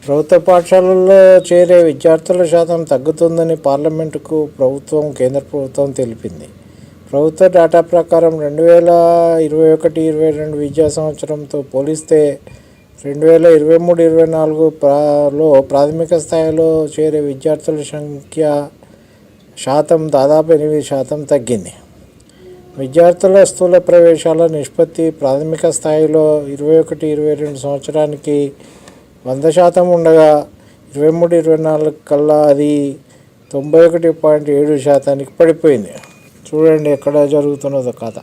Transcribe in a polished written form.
ప్రభుత్వ పాఠశాలల్లో చేరే విద్యార్థుల శాతం తగ్గుతుందని పార్లమెంటుకు కేంద్ర ప్రభుత్వం తెలిపింది. ప్రభుత్వ డేటా ప్రకారం 2021-22 విద్యా సంవత్సరంతో పోలిస్తే 2023-24లో ప్రాథమిక స్థాయిలో చేరే విద్యార్థుల శాతం దాదాపు 8% తగ్గింది. విద్యార్థుల స్థూల ప్రవేశాల నిష్పత్తి ప్రాథమిక స్థాయిలో 21-22 సంవత్సరానికి 100% ఉండగా 23-24 కల్లా అది 91.7% పడిపోయింది. చూడండి ఎక్కడ జరుగుతున్నదో కథ.